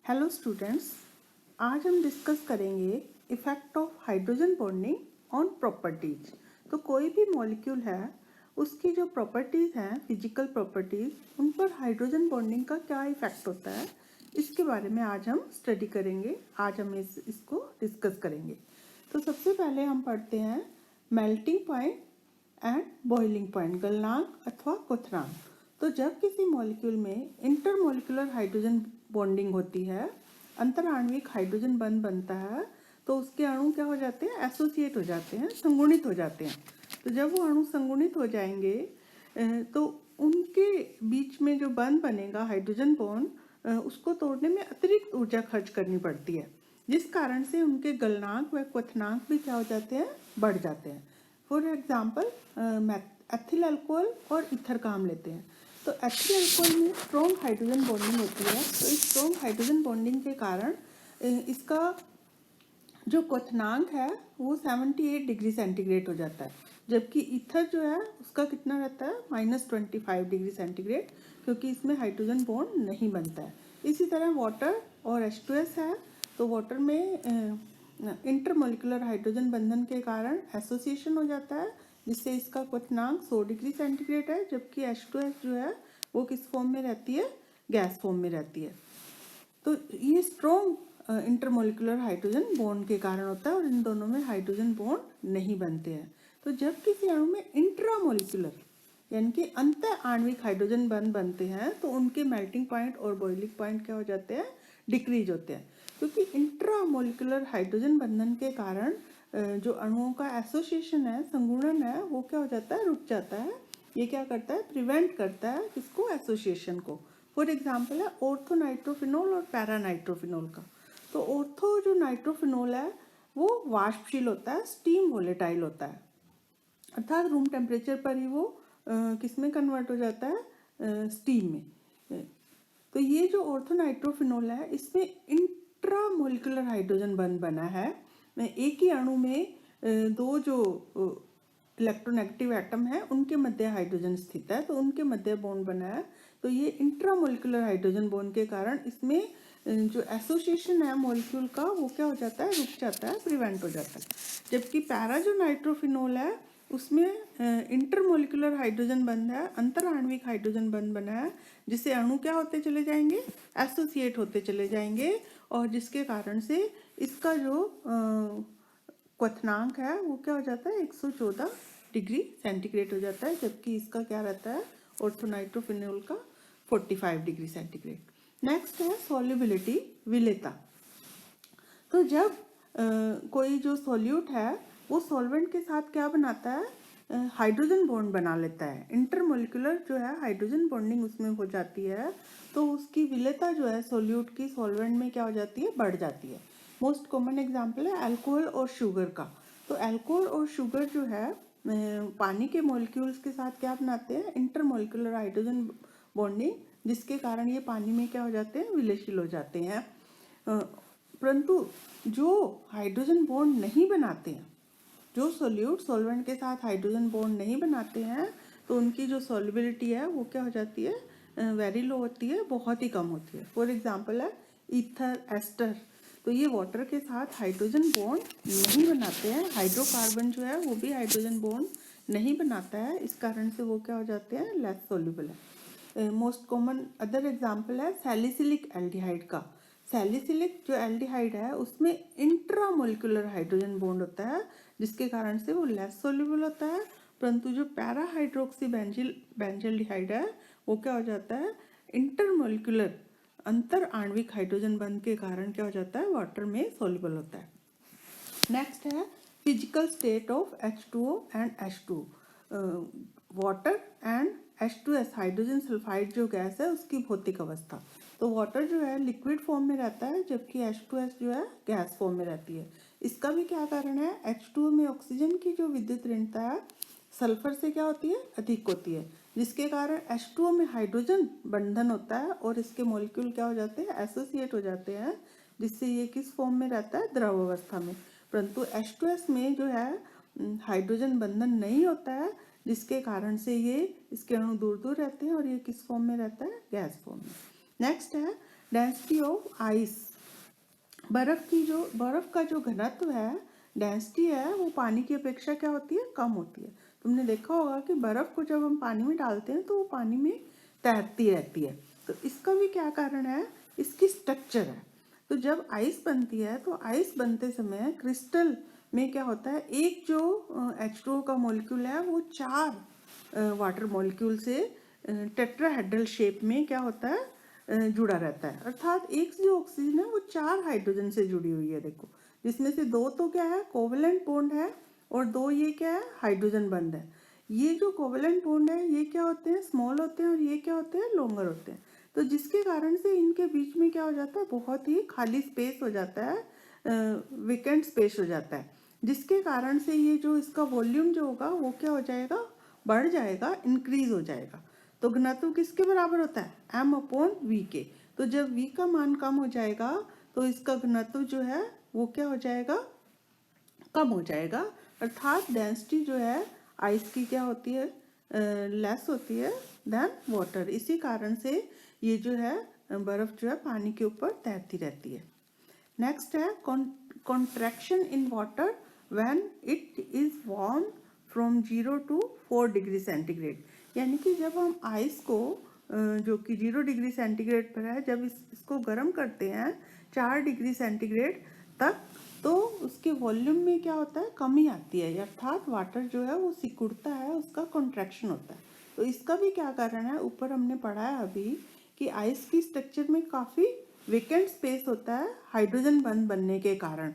Hello students, आज हम discuss करेंगे effect of hydrogen bonding on properties. तो कोई भी मॉलिक्यूल है उसकी जो प्रॉपर्टीज़ हैं, फिजिकल प्रॉपर्टीज़, उन पर हाइड्रोजन बॉन्डिंग का क्या इफ़ेक्ट होता है, इसके बारे में आज हम स्टडी करेंगे। आज हम इसको डिस्कस करेंगे। तो सबसे पहले हम पढ़ते हैं melting point and boiling point, गलनांक अथवा क्वथनांक। तो जब किसी मॉलिक्यूल में इंटरमॉलिक्यूलर हाइड्रोजन बॉन्डिंग होती है, अंतर आणविक हाइड्रोजन बंध बनता है, तो उसके अणु क्या हो जाते हैं, एसोसिएट हो जाते हैं, संगुणित हो जाते हैं। तो जब वो अणु संगुणित हो जाएंगे तो उनके बीच में जो बंध बनेगा हाइड्रोजन बॉन्ड, उसको तोड़ने में अतिरिक्त ऊर्जा खर्च करनी पड़ती है, जिस कारण से उनके गलनांक व क्वथनांक भी क्या हो जाते हैं, बढ़ जाते हैं। फॉर एग्जाम्पल एथिल अल्कोहल और ईथर का हम लेते हैं। तो एथिल अल्कोहल में स्ट्रॉन्ग हाइड्रोजन बॉन्डिंग होती है। तो इस स्ट्रॉन्ग हाइड्रोजन बॉन्डिंग के कारण इसका जो क्वथनांक है वो 78 डिग्री सेंटीग्रेड हो जाता है, जबकि ईथर जो है उसका कितना रहता है, -25 डिग्री सेंटीग्रेड, क्योंकि इसमें हाइड्रोजन बॉन्ड नहीं बनता है। इसी तरह वाटर और H2S है। तो वाटर में इंटरमोलिकुलर हाइड्रोजन बंधन के कारण एसोसिएशन हो जाता है, जिससे इसका क्वथनांक 100 डिग्री सेंटीग्रेड है, जबकि H2S जो है वो किस फॉर्म में रहती है, गैस फॉर्म में रहती है। तो ये स्ट्रॉन्ग इंटरमोलिकुलर हाइड्रोजन बॉन्ड के कारण होता है और इन दोनों में हाइड्रोजन बॉन्ड नहीं बनते हैं। तो जब किसी अणु में इंट्रामोलिकुलर यानी कि अंत आणविक हाइड्रोजन बंध बनते हैं, तो उनके मेल्टिंग पॉइंट और बॉइलिंग पॉइंट क्या हो जाते हैं, डिक्रीज होते हैं, क्योंकि इंट्रामोलिकुलर हाइड्रोजन बंधन के कारण जो अणुओं का एसोसिएशन है, संगुणन है, वो क्या हो जाता है, रुक जाता है। ये क्या करता है, प्रिवेंट करता है किसको, एसोसिएशन को। फॉर एग्जाम्पल है ऑर्थो नाइट्रोफिनोल और पैरा नाइट्रोफिनोल का। तो ऑर्थो जो नाइट्रोफिनोल है वो वाष्पशील होता है, स्टीम वोलेटाइल होता है, अर्थात रूम टेम्परेचर पर ही वो किस में कन्वर्ट हो जाता है, स्टीम में। तो ये जो ऑर्थो नाइट्रोफिनोल है, इसमें इंट्रामोलिकुलर हाइड्रोजन बंध बना है। एक ही अणु में दो जो इलेक्ट्रोनेगेटिव एटम है उनके मध्य हाइड्रोजन स्थित है, तो उनके मध्य बॉन्ड बना है। तो ये इंट्रामोलिकुलर हाइड्रोजन बॉन्ड के कारण इसमें जो एसोसिएशन है मॉलिक्यूल का, वो क्या हो जाता है, रुक जाता है, प्रिवेंट हो जाता है। जबकि पैरा जो नाइट्रोफिनोल है उसमें इंटरमोलिकुलर हाइड्रोजन बंध है, अंतर आणविक हाइड्रोजन बंध बना है, जिससे अणु क्या होते चले जाएंगे, एसोसिएट होते चले जाएंगे, और जिसके कारण से इसका जो क्वथनांक है वो क्या हो जाता है, 114 डिग्री सेंटीग्रेड हो जाता है, जबकि इसका क्या रहता है, ऑर्थोनाइट्रोफिनोल का 45 डिग्री सेंटीग्रेड। नेक्स्ट है सॉल्युबिलिटी, विलेयता। तो जब कोई जो सॉल्यूट है वो सॉल्वेंट के साथ क्या बनाता है, हाइड्रोजन बॉन्ड बना लेता है, इंटरमोलिकुलर जो है हाइड्रोजन बॉन्डिंग उसमें हो जाती है, तो उसकी विलेयता जो है सॉल्यूट की सॉल्वेंट में क्या हो जाती है, बढ़ जाती है। मोस्ट कॉमन एग्जांपल है अल्कोहल और शुगर का। तो अल्कोहल और शुगर जो है पानी के मॉलिक्यूल्स के साथ क्या बनाते हैं, इंटरमोलिकुलर हाइड्रोजन बॉन्डिंग, जिसके कारण ये पानी में क्या हो जाते हैं, विलयशील हो जाते हैं। परंतु जो हाइड्रोजन बॉन्ड नहीं बनाते हैं, जो सोल्यूट सॉल्वेंट के साथ हाइड्रोजन बॉन्ड नहीं बनाते हैं, तो उनकी जो सॉल्युबिलिटी है वो क्या हो जाती है, वेरी लो होती है, बहुत ही कम होती है। फॉर एग्जांपल है ईथर, एस्टर। तो ये वाटर के साथ हाइड्रोजन बॉन्ड नहीं बनाते हैं, हाइड्रोकार्बन जो है वो भी हाइड्रोजन बॉन्ड नहीं बनाता है, इस कारण से वो क्या हो जाते हैं, लेस सोल्यूबल है। मोस्ट कॉमन अदर एग्जांपल है सैलिसिलिक एल्डिहाइड का। सैलिसिलिक जो एल्डिहाइड है उसमें इंट्रामोलिकुलर हाइड्रोजन बॉन्ड होता है, जिसके कारण से वो लेस सोल्यूबल होता है। परंतु जो पैरा हाइड्रोक्सी बेंजल्डिहाइड है वो क्या हो जाता है, इंटरमोलिकुलर अंतर आणविक हाइड्रोजन बंध के कारण क्या हो जाता है, वाटर में सोल्यूबल होता है। नेक्स्ट है physical state of H2O and H2। Water and H2S hydrogen sulphide जो गैस है उसकी भौतिक अवस्था। तो वाटर जो है लिक्विड फॉर्म में रहता है, जबकि H2S जो है गैस फॉर्म में रहती है। इसका भी क्या कारण है, H2O में ऑक्सीजन की जो विद्युत ऋणता है सल्फर से क्या होती है, अधिक होती है, जिसके कारण H2O में हाइड्रोजन बंधन होता है और इसके मॉलिक्यूल क्या हो जाते हैं, एसोसिएट हो जाते हैं, जिससे ये किस फॉर्म में रहता है, द्रव अवस्था में। परंतु H2S में जो है हाइड्रोजन बंधन नहीं होता है, जिसके कारण से ये इसके अणु दूर दूर रहते हैं और ये किस फॉर्म में रहता है, गैस फॉर्म में। नेक्स्ट है डेंसिटी ऑफ आइस, बर्फ का जो घनत्व है, डेंसिटी है, वो पानी की अपेक्षा क्या होती है, कम होती है। तुमने देखा होगा कि बर्फ को जब हम पानी में डालते हैं तो वो पानी में तैरती रहती है। तो इसका भी क्या कारण है, इसकी स्ट्रक्चर है। तो जब आइस बनती है तो आइस बनते समय क्रिस्टल में क्या होता है, एक जो H2O का मॉलिक्यूल है वो 4 वाटर मॉलिक्यूल से टेट्राहेड्रल शेप में क्या होता है, जुड़ा रहता है। अर्थात एक जो ऑक्सीजन है वो 4 हाइड्रोजन से जुड़ी हुई है, देखो, जिसमें से 2 तो क्या है, कोवेलेंट बॉन्ड है, और 2 ये क्या है, हाइड्रोजन बंद है। ये जो कोवेलेंट बॉन्ड है ये क्या होते हैं, स्मॉल होते हैं, और ये क्या होते हैं, लॉन्गर होते हैं। तो जिसके कारण से इनके बीच में क्या हो जाता है, बहुत ही खाली स्पेस हो जाता है, वेकेंट स्पेस हो जाता है, जिसके कारण से ये जो इसका वॉल्यूम जो होगा वो क्या हो जाएगा, बढ़ जाएगा, इंक्रीज हो जाएगा। तो घनत्व किसके बराबर होता है, m/v के। तो जब v का मान कम हो जाएगा तो इसका घनत्व जो है वो क्या हो जाएगा, कम हो जाएगा। अर्थात डेंसिटी जो है आइस की क्या होती है, लेस होती है देन वाटर। इसी कारण से ये जो है बर्फ जो है पानी के ऊपर तैरती रहती है। नेक्स्ट है contraction in water when it is warm from 0 to 4 degree centigrade. यानी कि जब हम आइस को जो कि 0 डिग्री सेंटीग्रेड पर है, जब इसको गर्म करते हैं 4 डिग्री सेंटीग्रेड तक, तो उसके वॉल्यूम में क्या होता है, कमी आती है, अर्थात वाटर जो है वो सिकुड़ता है, उसका कॉन्ट्रैक्शन होता है। तो इसका भी क्या कारण है, ऊपर हमने पढ़ा है अभी कि आइस की स्ट्रक्चर में काफ़ी वेकेंट स्पेस होता है हाइड्रोजन बंध बनने के कारण,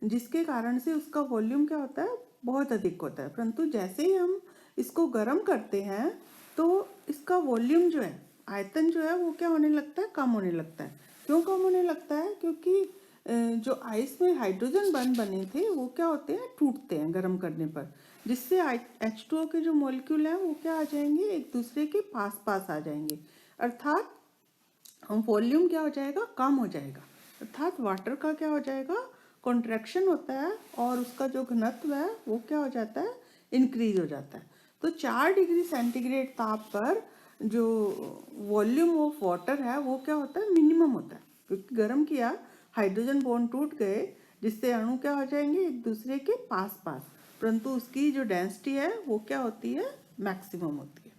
जिसके कारण से उसका वॉल्यूम क्या होता है, बहुत अधिक होता है। परंतु जैसे ही हम इसको गर्म करते हैं तो इसका वॉल्यूम जो है, आयतन जो है वो क्या होने लगता है, कम होने लगता है। क्यों कम होने लगता है, क्योंकि जो आइस में हाइड्रोजन बंध बने थे वो क्या होते हैं, टूटते हैं गर्म करने पर, जिससे H2O के जो मॉलिक्यूल हैं वो क्या आ जाएंगे, एक दूसरे के पास पास आ जाएंगे। अर्थात वॉल्यूम क्या हो जाएगा, कम हो जाएगा। अर्थात वाटर का क्या हो जाएगा, कॉन्ट्रैक्शन होता है, और उसका जो घनत्व है वो क्या हो जाता है, इंक्रीज हो जाता है। तो 4 डिग्री सेंटीग्रेड ताप पर जो वॉल्यूम ऑफ वाटर है वो क्या होता है, मिनिमम होता है, क्योंकि गर्म किया, हाइड्रोजन बॉन्ड टूट गए, जिससे अणु क्या हो जाएंगे, एक दूसरे के पास पास, परंतु उसकी जो डेंसिटी है वो क्या होती है, मैक्सिमम होती है।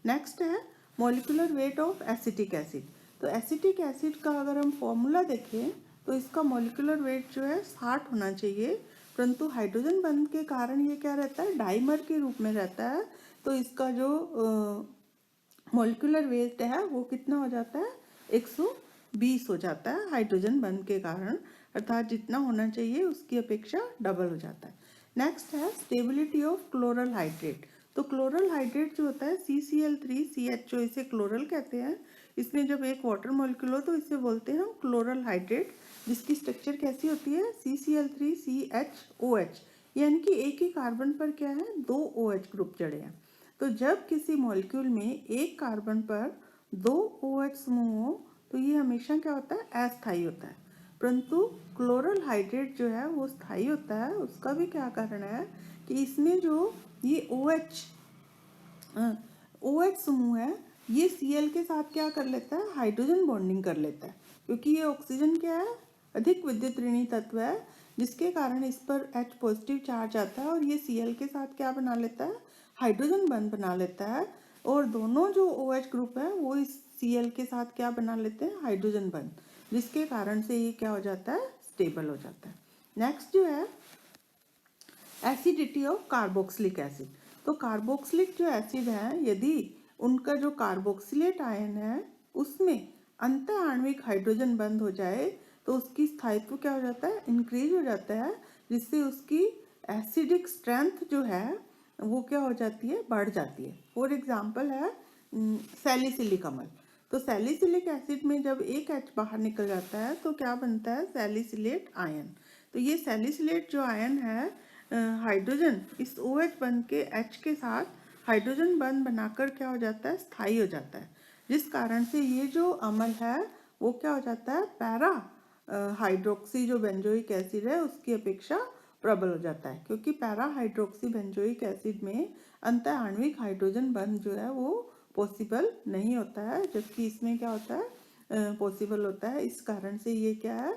नेक्स्ट है molecular weight of acetic acid. तो एसिटिक एसिड का अगर हम फॉर्मूला देखें तो इसका मॉलिक्यूलर वेट जो है 60 होना चाहिए, परंतु हाइड्रोजन बंध के कारण ये क्या रहता है, डाइमर के रूप में रहता है। तो इसका जो मॉलिक्यूलर वेट है वो कितना हो जाता है, 120 हो जाता है हाइड्रोजन बंध के कारण, अर्थात जितना होना चाहिए उसकी अपेक्षा डबल हो जाता है। नेक्स्ट है स्टेबिलिटी ऑफ क्लोरल हाइड्रेट। तो क्लोरल हाइड्रेट जो होता है CCl3CHO, इसे क्लोरल कहते हैं। इसमें जब एक वाटर मॉलिक्यूल हो तो इसे बोलते हैं हम क्लोरल हाइड्रेट, जिसकी स्ट्रक्चर कैसी होती है, CCl3CHOH, यानी कि एक ही कार्बन पर क्या है, 2 OH ग्रुप जड़े हैं। तो जब किसी मॉलिक्यूल में एक कार्बन पर 2 OH समूह हो तो ये हमेशा क्या होता है, अस्थायी होता है। परंतु क्लोरल हाइड्रेट जो है वो स्थायी होता है। उसका भी क्या कारण है कि इसमें जो ये OH समूह है, ये Cl के साथ क्या कर लेता है, हाइड्रोजन बॉन्डिंग कर लेता है, क्योंकि ये ऑक्सीजन क्या है, अधिक विद्युत ऋणी तत्व है, जिसके कारण इस पर H पॉजिटिव चार्ज आता है, और ये Cl के साथ क्या बना लेता है, हाइड्रोजन बंध बना लेता है, और दोनों जो OH ग्रुप है वो इस Cl के साथ क्या बना लेते हैं, हाइड्रोजन बंध, जिसके कारण से ये क्या हो जाता है, स्टेबल हो जाता है। नेक्स्ट जो है एसिडिटी ऑफ कार्बोक्सिलिक एसिड। तो कार्बोक्सिलिक जो एसिड है, यदि उनका जो कार्बोक्सिलेट आयन है उसमें अंत आणविक हाइड्रोजन बंद हो जाए तो उसकी स्थायित्व क्या हो जाता है, इंक्रीज हो जाता है, जिससे उसकी एसिडिक स्ट्रेंथ जो है वो क्या हो जाती है, बढ़ जाती है। फॉर एग्जाम्पल है सैलिसिलिक अम्ल। तो सैलिसिलिक एसिड में जब एक H बाहर निकल जाता है तो क्या बनता है, सैलिसिलेट आयन। तो ये सैलिसिलेट जो आयन है, हाइड्रोजन इस OH बंध के H के साथ हाइड्रोजन बंध बनाकर क्या हो जाता है, स्थायी हो जाता है, जिस कारण से ये जो अम्ल है वो क्या हो जाता है, पैरा हाइड्रोक्सी जो बेंजोइक एसिड है उसकी अपेक्षा प्रबल हो जाता है, क्योंकि पैरा हाइड्रोक्सी बेंजोइक एसिड में अंत आणविक हाइड्रोजन बंध जो है वो पॉसिबल नहीं होता है, जबकि इसमें क्या होता है, पॉसिबल होता है। इस कारण से ये क्या है,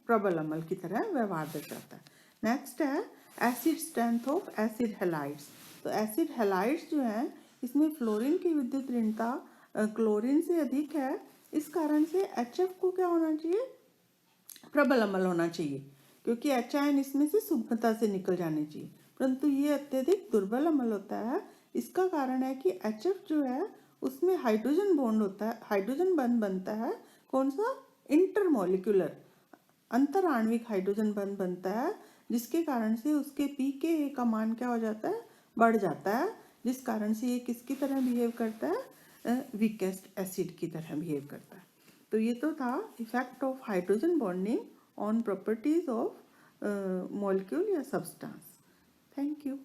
प्रबल अम्ल की तरह व्यवहार दर्शाता है। नेक्स्ट है acid strength of acid halides. तो एसिड हैलाइड्स जो है इसमें फ्लोरीन की विद्युत ऋणता क्लोरीन से अधिक है। इस कारण से HF को क्या होना चाहिए, प्रबल अम्ल होना चाहिए, क्योंकि H आयन इसमें से सुगमता से निकल जाने चाहिए, परंतु ये अत्यधिक दुर्बल अम्ल होता है। इसका कारण है कि HF जो है उसमें हाइड्रोजन बॉन्ड होता है, हाइड्रोजन बंध बनता है। कौन सा, इंटरमोलिकुलर, अंतर आणविक हाइड्रोजन बंध बनता है, जिसके कारण से उसके pKa का मान क्या हो जाता है, बढ़ जाता है, जिस कारण से ये किसकी तरह बिहेव करता है, वीकेस्ट एसिड की तरह बिहेव करता है। तो ये तो था effect of hydrogen bonding on properties of molecule या सब्सटेंस। Thank you.